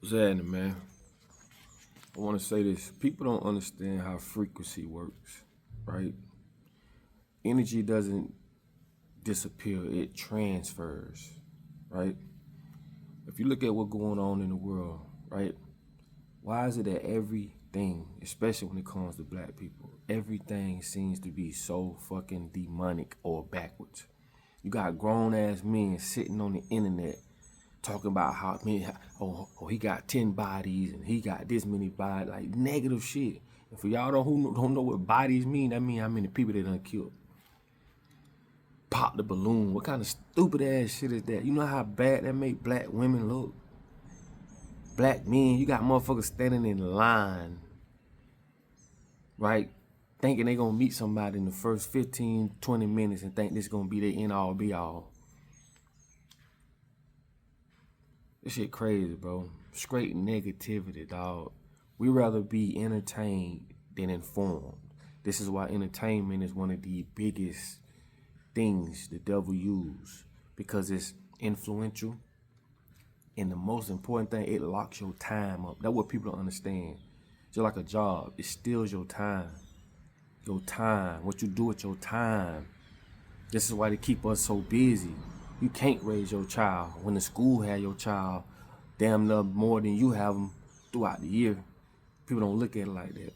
What's happening, man? I want to say this. People don't understand how frequency works, right? Energy doesn't disappear, it transfers, right? If you look at what's going on in the world, right? Why is it that everything, especially when it comes to black people, everything seems to be so fucking demonic or backwards? You got grown ass men sitting on the internet talking about how he got 10 bodies and he got this many bodies, like negative shit. And for y'all who don't know what bodies mean, that mean how many people they done killed. Pop the balloon. What kind of stupid ass shit is that? You know how bad that make black women look? Black men, you got motherfuckers standing in line, right? Thinking they gonna meet somebody in the first 15, 20 minutes and think this gonna be their end all be all. This shit crazy, bro. Straight negativity, dog. We rather be entertained than informed. This is why entertainment is one of the biggest things the devil use, because it's influential. And the most important thing, it locks your time up. That's what people don't understand. Just like a job, it steals your time. Your time, what you do with your time. This is why they keep us so busy. You can't raise your child when the school had your child damn near more than you have them throughout the year. People don't look at it like that.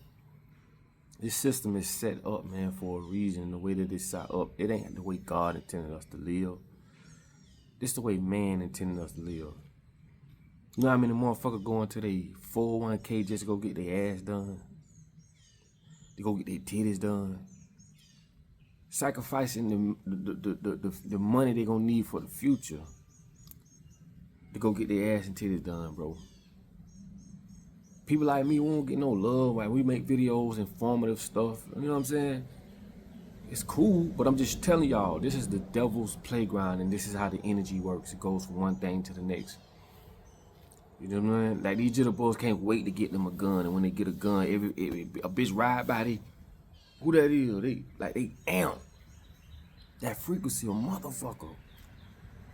This system is set up, man, for a reason. The way that it's set up, it ain't the way God intended us to live. This the way man intended us to live. You know how many motherfuckers going to their 401k just to go get their ass done? To go get their titties done? Sacrificing the money they gonna need for the future to go get their ass and titties done, bro. People like me won't get no love while we make videos, informative stuff. You know what I'm saying? It's cool, but I'm just telling y'all, this is the devil's playground, and this is how the energy works. It goes from one thing to the next. You know what I mean? Like, these jitterbugs can't wait to get them a gun, and when they get a gun, a bitch ride by, who that is? They amp. That frequency, a motherfucker.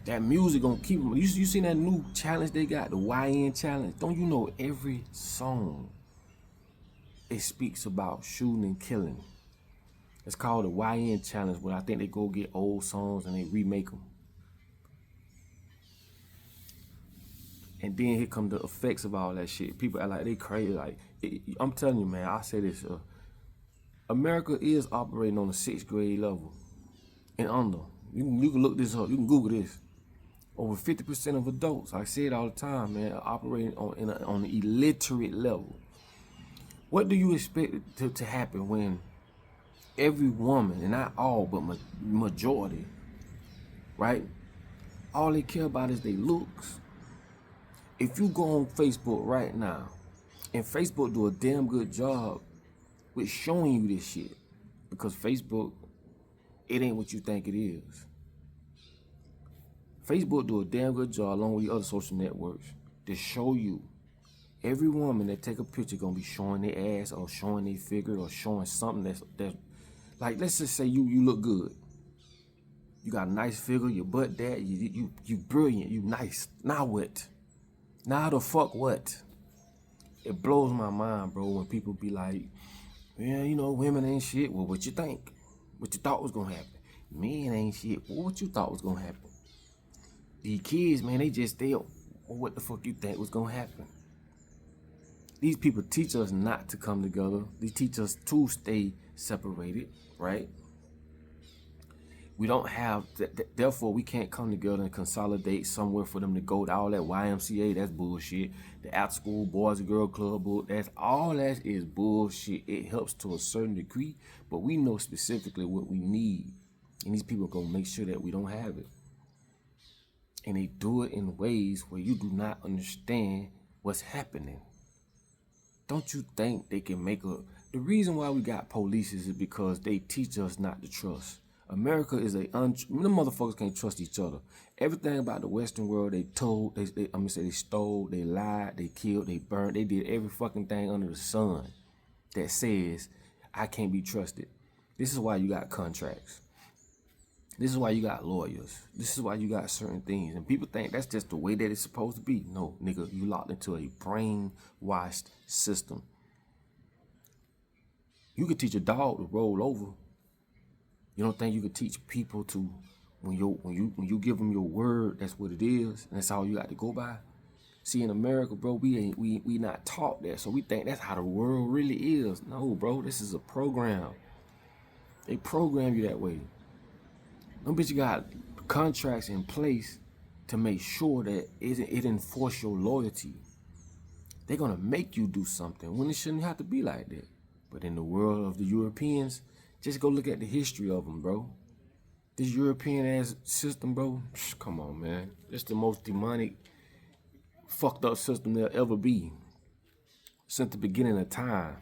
That music gonna keep them. You seen that new challenge they got, the YN challenge? Don't you know every song, it speaks about shooting and killing? It's called the YN challenge, where I think they go get old songs and they remake them. And then here come the effects of all that shit. People act like they crazy. Like, I'm telling you, man, I say this, America is operating on a 6th grade level and under. You can look this up. You can Google this. Over 50% of adults, I say it all the time, man, are operating on the illiterate level. What do you expect to happen when every woman, and not all, but majority, right? All they care about is their looks. If you go on Facebook right now, and Facebook do a damn good job with showing you this shit, because Facebook, it ain't what you think it is. Facebook do a damn good job, along with the other social networks, to show you every woman that take a picture gonna be showing their ass or showing their figure or showing something that's like, let's just say you look good. You got a nice figure, your butt that, you brilliant, you nice. Now what? Now the fuck what? It blows my mind, bro, when people be like, yeah, you know, women ain't shit. Well, what you think? What you thought was gonna happen? Men ain't shit. Well, what you thought was gonna happen? These kids, man, they just still, well, what the fuck you think was gonna happen? These people teach us not to come together. They teach us to stay separated, right? We don't have, therefore we can't come together and consolidate somewhere for them to go to. All that YMCA, that's bullshit. The after school boys and girl club, that's all that is bullshit. It helps to a certain degree, but we know specifically what we need. And these people are gonna make sure that we don't have it. And they do it in ways where you do not understand what's happening. Don't you think they can make the reason why we got police is because they teach us not to trust. America is the motherfuckers can't trust each other. Everything about the Western world, they told, they stole, they lied, they killed, they burned, they did every fucking thing under the sun that says I can't be trusted. This is why you got contracts. This is why you got lawyers. This is why you got certain things. And people think that's just the way that it's supposed to be. No, nigga, you locked into a brainwashed system. You could teach a dog to roll over. You don't think you could teach people to, when you give them your word, that's what it is, and that's all you got to go by? See, in America, bro, we not taught that, so we think that's how the world really is. No, bro, this is a program. They program you that way. Them bitch got contracts in place to make sure that it enforce your loyalty. They're gonna make you do something when it shouldn't have to be like that. But in the world of the Europeans, just go look at the history of them, bro. This European ass system, bro, come on, man. It's the most demonic, fucked up system there'll ever be since the beginning of time.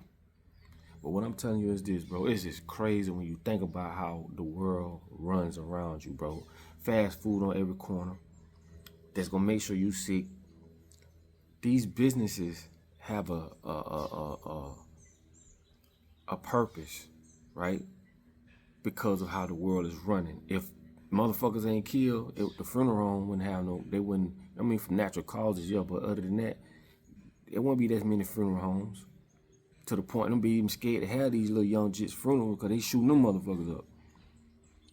But what I'm telling you is this, bro. It's just crazy when you think about how the world runs around you, bro. Fast food on every corner. That's gonna make sure you sick. These businesses have a purpose, right? Because of how the world is running. If motherfuckers ain't killed, the funeral home wouldn't have no. They wouldn't. I mean, from natural causes, yeah. But other than that, there won't be that many funeral homes. To the point them be even scared to have these little young jits funerals because they shooting them motherfuckers up.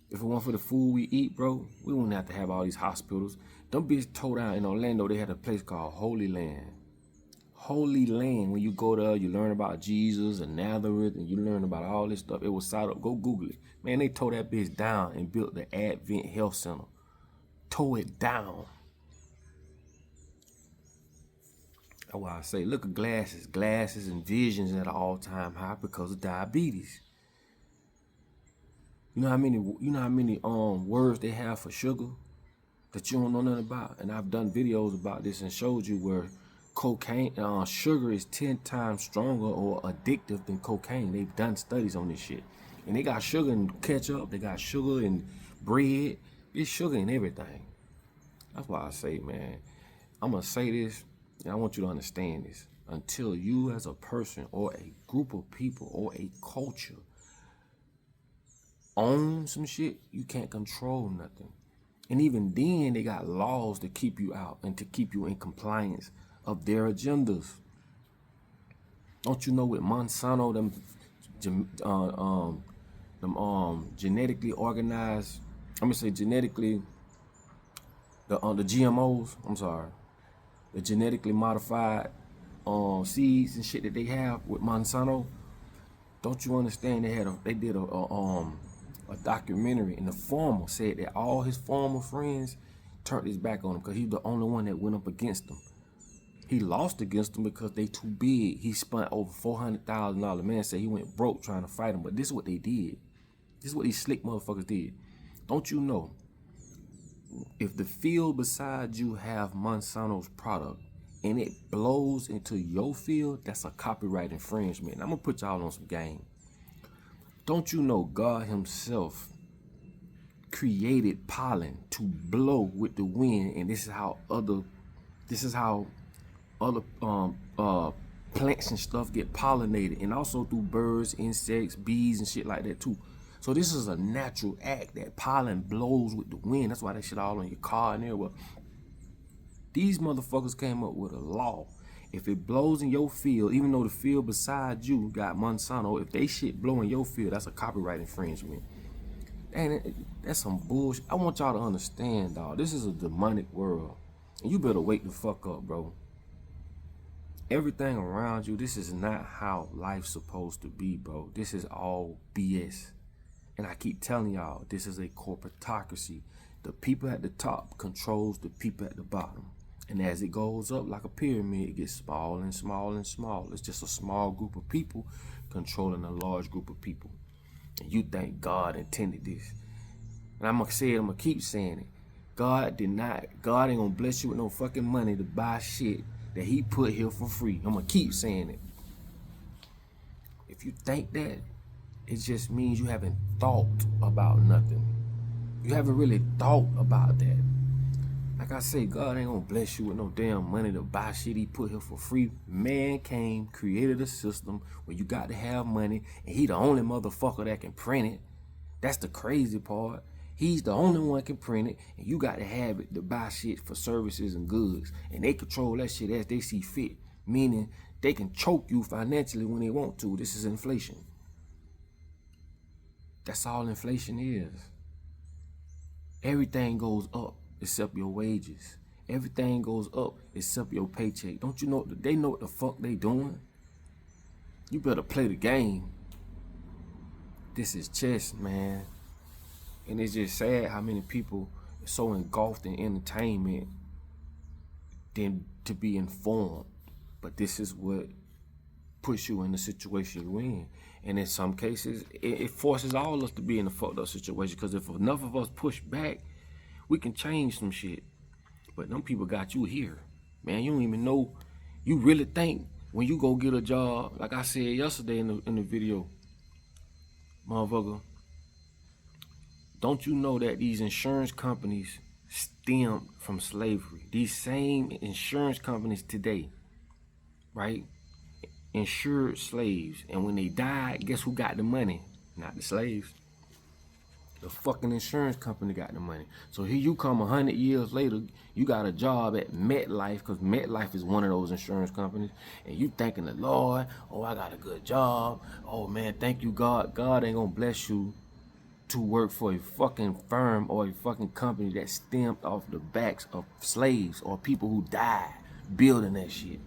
If it weren't for the food we eat, bro, we wouldn't have to have all these hospitals. Them bitches told out in Orlando, they had a place called Holy Land. Holy Land. When you go there, you learn about Jesus and Nazareth, and you learn about all this stuff. It was set up. Go Google it. Man, they tore that bitch down and built the Advent Health Center. Tore it down. That's why I say, look at glasses. Glasses and visions at an all-time high because of diabetes. You know how many words they have for sugar that you don't know nothing about? And I've done videos about this and showed you where cocaine, sugar is 10 times stronger or addictive than cocaine. They've done studies on this shit. And they got sugar in ketchup, they got sugar in bread. There's sugar in everything. That's why I say, man, I'm gonna say this, and I want you to understand this. Until you as a person or a group of people or a culture own some shit, you can't control nothing. And even then, they got laws to keep you out and to keep you in compliance of their agendas. Don't you know with Monsanto, them genetically organized, I'm gonna say genetically, the GMOs, I'm sorry, the genetically modified seeds and shit that they have with Monsanto. Don't you understand? They did a documentary, and the farmer said that all his farmer friends turned his back on him because he was the only one that went up against them. He lost against them because they too big. He spent over $400,000. Man said he went broke trying to fight him, but this is what they did. This is what these slick motherfuckers did. Don't you know? If the field beside you have Monsanto's product and it blows into your field, that's a copyright infringement. I'm gonna put y'all on some game. Don't you know God himself created pollen to blow with the wind, and this is how other plants and stuff get pollinated, and also through birds, insects, bees, and shit like that too. So this is a natural act that pollen blows with the wind. That's why that shit all on your car and everywhere. These motherfuckers came up with a law. If it blows in your field, even though the field beside you got Monsanto, if they shit blow in your field, that's a copyright infringement. And that's some bullshit. I want y'all to understand, dog. This is a demonic world. And you better wake the fuck up, bro. Everything around you, this is not how life's supposed to be, bro. This is all BS. And I keep telling y'all, this is a corporatocracy. The people at the top controls the people at the bottom. And as it goes up like a pyramid, it gets small and small and small. It's just a small group of people controlling a large group of people. And you think God intended this. And I'm gonna say it, I'm gonna keep saying it. God ain't gonna bless you with no fucking money to buy shit that he put here for free. I'm gonna keep saying it. If you think that, it just means you haven't thought about nothing. You haven't really thought about that. Like I say, God ain't gonna bless you with no damn money to buy shit he put here for free. Man came, created a system where you got to have money, and he the only motherfucker that can print it. That's the crazy part. He's the only one can print it, and you got to have it to buy shit for services and goods. And they control that shit as they see fit, meaning they can choke you financially when they want to. This is inflation. That's all inflation is. Everything goes up except your wages. Everything goes up except your paycheck. Don't you know that they know what the fuck they doing? You better play the game. This is chess, man. And it's just sad how many people are so engulfed in entertainment than to be informed. But this is what puts you in the situation you're in. And in some cases, it forces all of us to be in a fucked up situation. Because if enough of us push back, we can change some shit. But them people got you here. Man, you don't even know. You really think when you go get a job, like I said yesterday in the video, motherfucker, don't you know that these insurance companies stemmed from slavery? These same insurance companies today, right, insured slaves. And when they died, guess who got the money? Not the slaves. The fucking insurance company got the money. So here you come 100 years later, you got a job at MetLife, because MetLife is one of those insurance companies, and you thanking the Lord, oh, I got a good job. Oh, man, thank you, God. God ain't gonna bless you to work for a fucking firm or a fucking company that stemmed off the backs of slaves or people who died building that shit.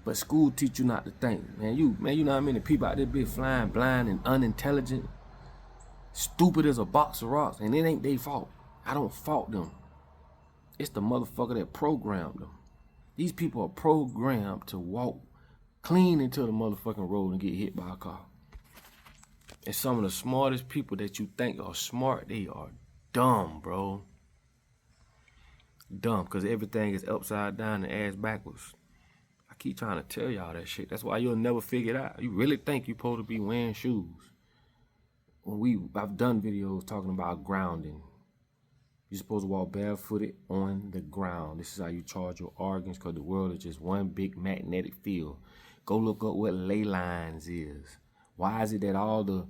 But school teach you not to think, man. You know how many people out there be flying blind and unintelligent, stupid as a box of rocks, and it ain't their fault. I don't fault them. It's the motherfucker that programmed them. These people are programmed to walk clean into the motherfucking road and get hit by a car. And some of the smartest people that you think are smart, they are dumb, bro. Dumb, because everything is upside down and ass backwards. I keep trying to tell y'all that shit. That's why you'll never figure it out. You really think you're supposed to be wearing shoes. I've done videos talking about grounding. You're supposed to walk barefooted on the ground. This is how you charge your organs, because the world is just one big magnetic field. Go look up what ley lines is. Why is it that all the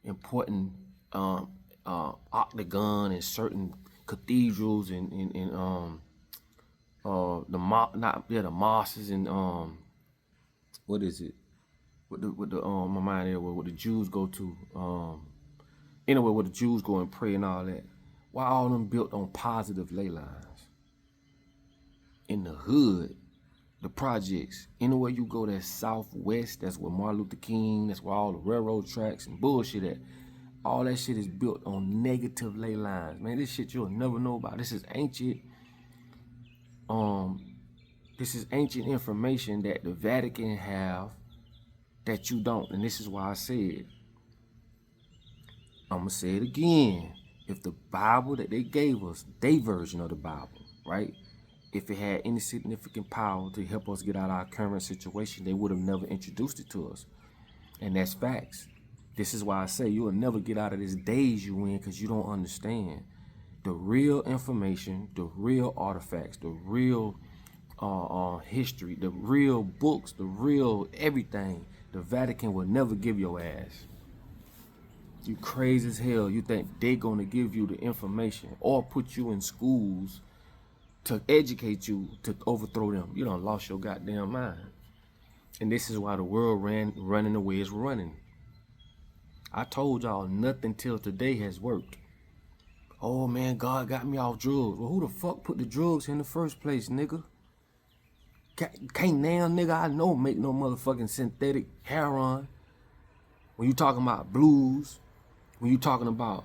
important octagon and certain cathedrals and the mosques and what is it? With the my mind there where the Jews go to anyway, where the Jews go and pray and all that. Why all them built on positive ley lines? In the hood, the projects, anywhere you go that's southwest, that's where Martin Luther King, that's where all the railroad tracks and bullshit at. All that shit is built on negative ley lines. Man, this shit you'll never know about. This is ancient. This is ancient information that the Vatican have that you don't. And this is why I said, I'm gonna say it again. If the Bible that they gave us, their version of the Bible, right? If it had any significant power to help us get out of our current situation, they would have never introduced it to us. And that's facts. This is why I say you'll never get out of this daze you in, because you don't understand the real information, the real artifacts, the real history, the real books, the real everything. The Vatican will never give your ass. You crazy as hell. You think they're gonna give you the information or put you in schools to educate you to overthrow them? You done lost your goddamn mind. And this is why the world running the way it's running. I told y'all nothing till today has worked. Oh man, God got me off drugs. Well, who the fuck put the drugs in the first place, nigga? Can't now, nigga, I know make no motherfucking synthetic heroin. When you talking about blues, when you talking about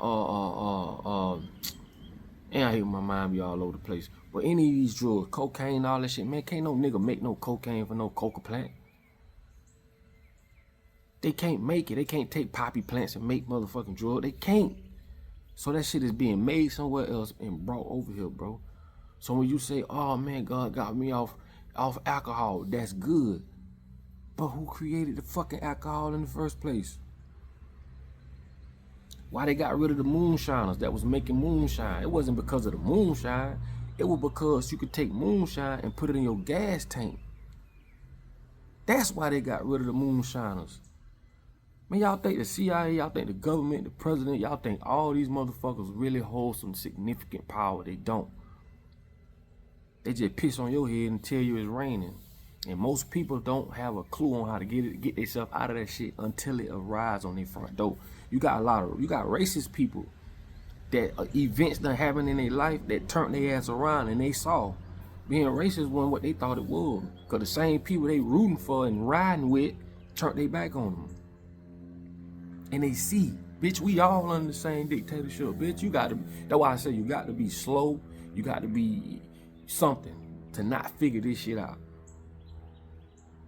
and I hate my mind be all over the place. But any of these drugs, cocaine, all that shit, man, can't no nigga make no cocaine for no coca plant. They can't make it. They can't take poppy plants and make motherfucking drugs. They can't. So that shit is being made somewhere else and brought over here, bro. So when you say, oh man, God got me off alcohol, that's good. But who created the fucking alcohol in the first place? Why they got rid of the moonshiners that was making moonshine? It wasn't because of the moonshine. It was because you could take moonshine and put it in your gas tank. That's why they got rid of the moonshiners. Man, y'all think the CIA, y'all think the government, the president, y'all think all these motherfuckers really hold some significant power. They don't. They just piss on your head and tell you it's raining. And most people don't have a clue on how to get themselves out of that shit until it arrives on their front door. You got racist people that events that happened in their life that turned their ass around, and they saw being racist wasn't what they thought it was. Cause the same people they rooting for and riding with turned their back on them. And they see, bitch, we all under the same dictatorship. Bitch, you got to, that's why I say you got to be slow. You got to be something to not figure this shit out.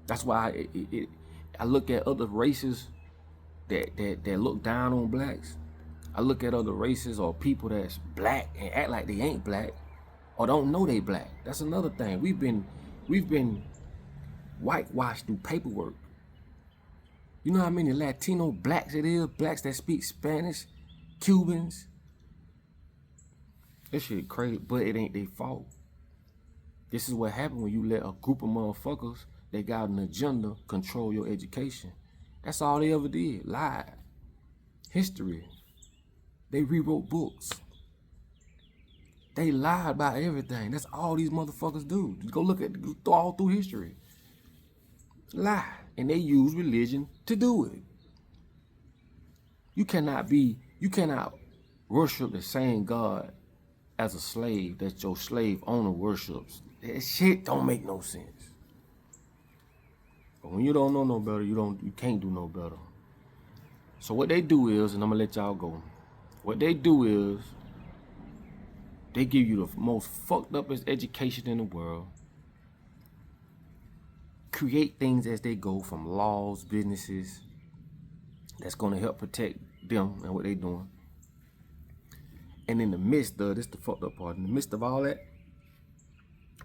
That's why I look at other races that look down on blacks. I look at other races or people that's black and act like they ain't black or don't know they black. That's another thing. We've been whitewashed through paperwork. You know how many Latino blacks it is? Blacks that speak Spanish, Cubans. This shit crazy, but it ain't their fault. This is what happened when you let a group of motherfuckers that got an agenda control your education. That's all they ever did, lied. History. They rewrote books. They lied about everything. That's all these motherfuckers do. Go look at, go all through history. Lie. And they use religion to do it. You cannot worship the same God as a slave that your slave owner worships. That shit don't make no sense. But when you don't know no better, you can't do no better. So what they do is, and I'm gonna let y'all go. What they do is, they give you the most fucked up education in the world. Create things as they go, from laws, businesses, that's gonna help protect them and what they doing. And in the midst of, this the fucked up part, in the midst of all that,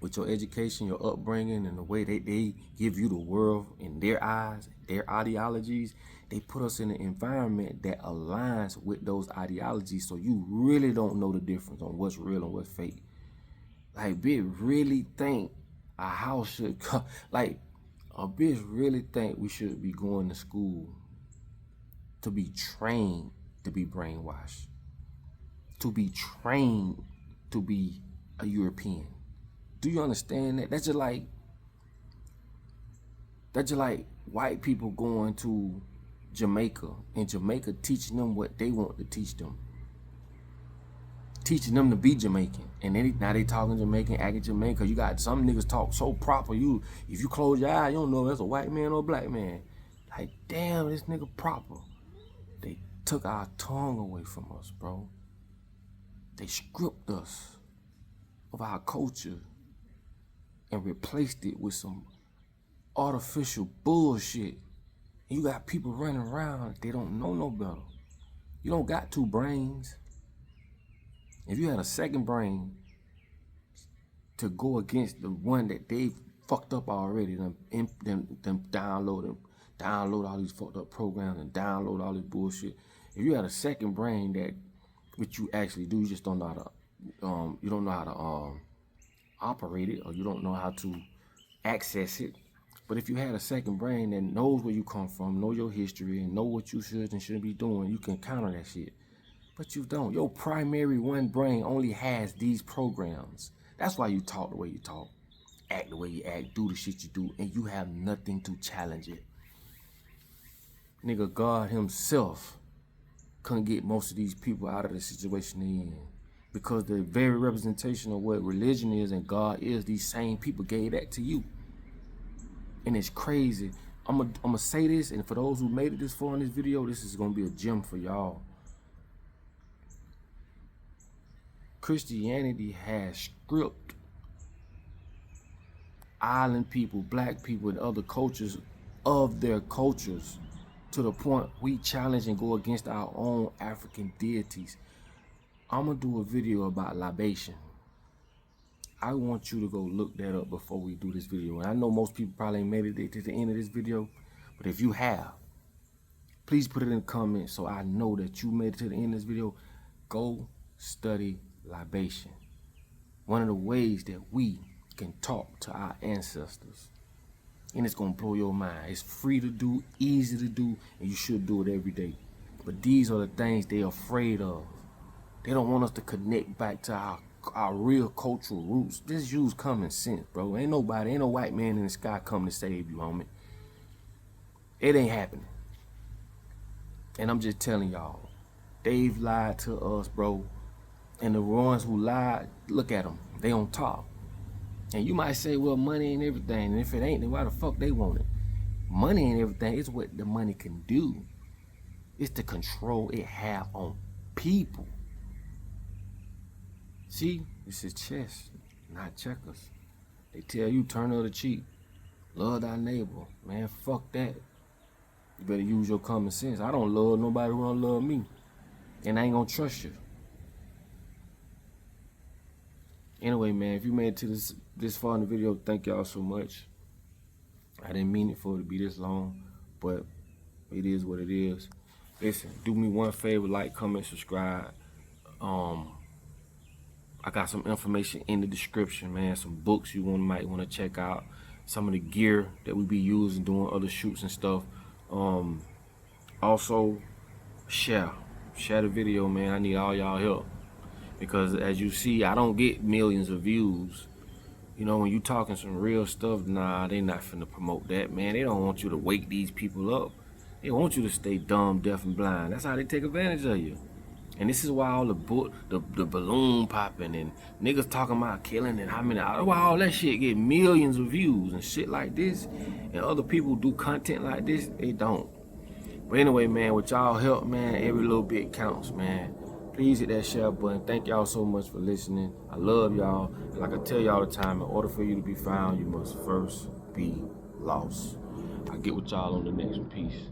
with your education, your upbringing, and the way they give you the world in their eyes, their ideologies, they put us in an environment that aligns with those ideologies, so you really don't know the difference on what's real and what's fake. Like, bitch really think a house should come, like, a bitch really think we should be going to school to be trained to be brainwashed, to be trained to be a European. Do you understand that? That's just like white people going to Jamaica, and Jamaica teaching them what they want to teach them. Teaching them to be Jamaican. And now they talking Jamaican, acting Jamaican. You got some niggas talk so proper. If you close your eye, you don't know if that's a white man or a black man. Like, damn, this nigga proper. They took our tongue away from us, bro. They stripped us of our culture and replaced it with some artificial bullshit. And you got people running around, they don't know no better. You don't got two brains. If you had a second brain to go against the one that they fucked up already, them download all these fucked up programs and download all this bullshit. If you had a second brain that, which you actually do, you just don't know how to, operate it, or you don't know how to access it. But if you had a second brain that knows where you come from, know your history, and know what you should and shouldn't be doing, you can counter that shit. But you don't. Your primary one brain only has these programs. That's why you talk the way you talk, act the way you act, do the shit you do, and you have nothing to challenge it. Nigga, God himself couldn't get most of these people out of the situation they in, because the very representation of what religion is and God is, these same people gave that to you. And it's crazy. I'm gonna say this, and for those who made it this far in this video, this is gonna be a gem for y'all. Christianity has stripped island people, black people, and other cultures of their cultures, to the point we challenge and go against our own African deities. I'm gonna do a video about libation. I want you to go look that up before we do this video. And I know most people probably ain't made it to the end of this video, but if you have, please put it in the comments so I know that you made it to the end of this video. Go study libation. One of the ways that we can talk to our ancestors. and it's gonna blow your mind. It's free to do, easy to do, and you should do it every day. But these are the things they're afraid of. They don't want us to connect back to our real cultural roots. Just use common sense, bro. Ain't no white man in the sky coming to save you, homie. It ain't happening. And I'm just telling y'all, they've lied to us, bro. And the ones who lied, look at them. They on top. And you might say, well, money ain't everything. And if it ain't, then why the fuck they want it? Money ain't everything. It's what the money can do. It's the control it have on people. See, this is chess, not checkers. They tell you turn the other cheek. Love thy neighbor. Man, fuck that. You better use your common sense. I don't love nobody who don't love me. And I ain't gonna trust you. Anyway, man, if you made it to this far in the video, thank y'all so much. I didn't mean it for it to be this long, but it is what it is. Listen, do me one favor, like, comment, subscribe. I got some information in the description, man. Some books you might want to check out. Some of the gear that we be using doing other shoots and stuff. Also, share the video, man. I need all y'all help, because as you see, I don't get millions of views. You know, when you talking some real stuff, nah, they not finna promote that, man. They don't want you to wake these people up. They want you to stay dumb, deaf, and blind. That's how they take advantage of you. And this is why all the balloon popping and niggas talking about killing and how many, why all that shit get millions of views and shit like this, and other people do content like this, they don't. But anyway, man, with y'all help, man, every little bit counts, man. Please hit that share button. Thank y'all so much for listening. I love y'all. And like I tell y'all all the time, in order for you to be found, you must first be lost. I'll get with y'all on the next one. Peace.